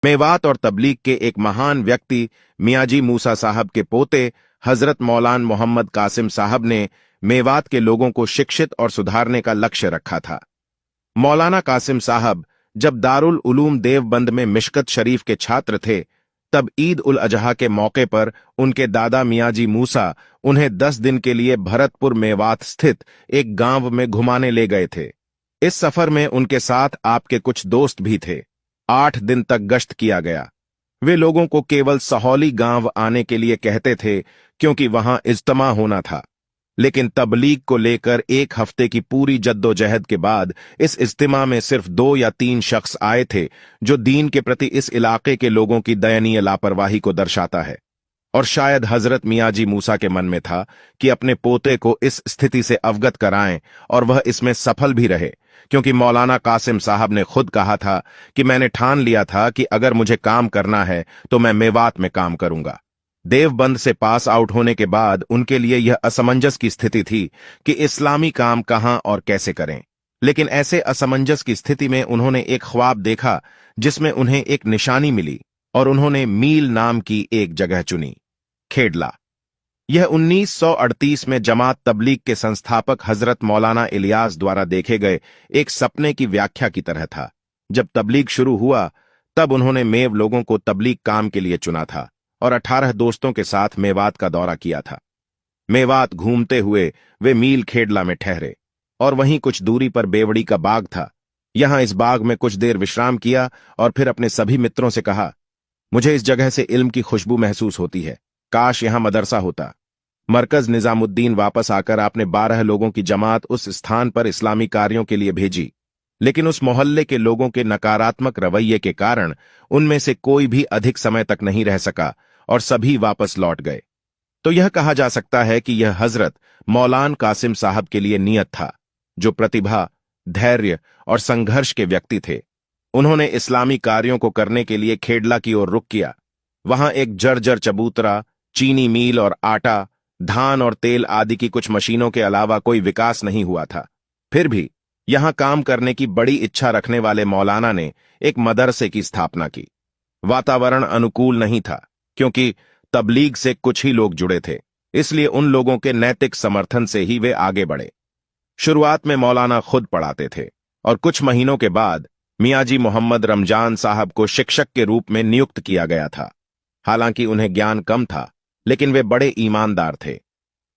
मेवात और तबलीग के एक महान व्यक्ति मियाजी मूसा साहब के पोते हजरत मौलाना मोहम्मद कासिम साहब ने मेवात के लोगों को शिक्षित और सुधारने का लक्ष्य रखा था। मौलाना कासिम साहब जब दारुल उलूम देवबंद में मिशकत शरीफ के छात्र थे, तब ईद उल अजहा के मौके पर उनके दादा मियाजी मूसा उन्हें 10 दिन के लिए भरतपुर मेवात स्थित एक गांव में घुमाने ले गए थे। इस सफर में उनके साथ आपके कुछ दोस्त भी थे। 8 दिन तक गश्त किया गया। वे लोगों को केवल सहोली गांव आने के लिए कहते थे क्योंकि वहां इज्तिमा होना था, लेकिन तबलीग को लेकर 1 हफ्ते की पूरी जद्दोजहद के बाद इस इज्तिमा में सिर्फ 2 या 3 शख्स आए थे, जो दीन के प्रति इस इलाके के लोगों की दयनीय लापरवाही को दर्शाता है। और शायद हजरत मियाजी मूसा के मन में था कि अपने पोते को इस स्थिति से अवगत कराएं, और वह इसमें सफल भी रहे, क्योंकि मौलाना कासिम साहब ने खुद कहा था कि मैंने ठान लिया था कि अगर मुझे काम करना है तो मैं मेवात में काम करूंगा। देवबंद से पास आउट होने के बाद उनके लिए यह असमंजस की स्थिति थी कि इस्लामी काम कहां और कैसे करें, लेकिन ऐसे असमंजस की स्थिति में उन्होंने एक ख्वाब देखा जिसमें उन्हें एक निशानी मिली, और उन्होंने मील नाम की एक जगह चुनी, खेडला। यह 1938 में जमात तबलीग के संस्थापक हजरत मौलाना इलियास द्वारा देखे गए एक सपने की व्याख्या की तरह था। जब तबलीग शुरू हुआ तब उन्होंने मेव लोगों को तबलीग काम के लिए चुना था और 18 दोस्तों के साथ मेवात का दौरा किया था। मेवात घूमते हुए वे मील खेडला में ठहरे, और वहीं कुछ दूरी पर बेवड़ी का बाग था। यहां इस बाग में कुछ देर विश्राम किया और फिर अपने सभी मित्रों से कहा, मुझे इस जगह से इल्म की खुशबू महसूस होती है, काश यहां मदरसा होता। मरकज निजामुद्दीन वापस आकर आपने 12 लोगों की जमात उस स्थान पर इस्लामी कार्यों के लिए भेजी, लेकिन उस मोहल्ले के लोगों के नकारात्मक रवैये के कारण उनमें से कोई भी अधिक समय तक नहीं रह सका और सभी वापस लौट गए। तो यह कहा जा सकता है कि यह हजरत मौलाना कासिम साहब के लिए नियत था, जो प्रतिभा, धैर्य और संघर्ष के व्यक्ति थे। उन्होंने इस्लामी कार्यों को करने के लिए खेडला की ओर रुख किया। वहां एक जर्जर चबूतरा, चीनी मील और आटा, धान और तेल आदि की कुछ मशीनों के अलावा कोई विकास नहीं हुआ था। फिर भी यहां काम करने की बड़ी इच्छा रखने वाले मौलाना ने एक मदरसे की स्थापना की। वातावरण अनुकूल नहीं था, क्योंकि तबलीग से कुछ ही लोग जुड़े थे, इसलिए उन लोगों के नैतिक समर्थन से ही वे आगे बढ़े। शुरुआत में मौलाना खुद पढ़ाते थे, और कुछ महीनों के बाद मियाजी मोहम्मद रमजान साहब को शिक्षक के रूप में नियुक्त किया गया था। हालांकि उन्हें ज्ञान कम था, लेकिन वे बड़े ईमानदार थे।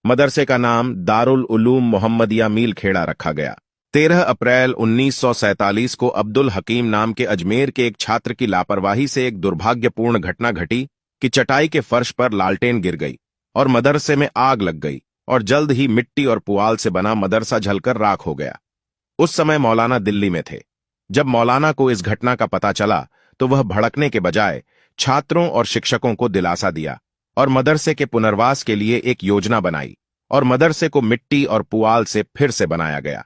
मदरसे का नाम दारुल उलूम मोहम्मदिया मील खेड़ा रखा गया। 13 अप्रैल 1947 को अब्दुल हकीम नाम के अजमेर के एक छात्र की लापरवाही से एक दुर्भाग्यपूर्ण घटना घटी कि चटाई के फर्श पर लालटेन गिर गई और मदरसे में आग लग गई, और जल्द ही मिट्टी और पुआल से बना मदरसा जलकर राख हो गया। उस समय मौलाना दिल्ली में थे। जब मौलाना को इस घटना का पता चला तो वह भड़कने के बजाय छात्रों और शिक्षकों को दिलासा दिया और मदरसे के पुनर्वास के लिए एक योजना बनाई, और मदरसे को मिट्टी और पुआल से फिर से बनाया गया।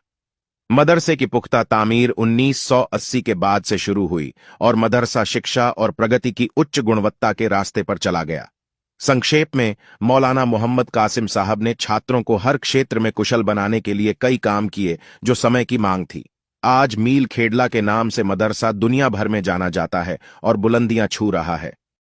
मदरसे की पुख्ता तामीर 1980 के बाद से शुरू हुई और मदरसा शिक्षा और प्रगति की उच्च गुणवत्ता के रास्ते पर चला गया। संक्षेप में, मौलाना मोहम्मद कासिम साहब ने छात्रों को हर क्षेत्र में कुशल बनाने के लिए कई काम किए जो समय की मांग थी। आज मील खेडला के नाम से मदरसा दुनिया भर में जाना जाता है और बुलंदियां छू रहा है।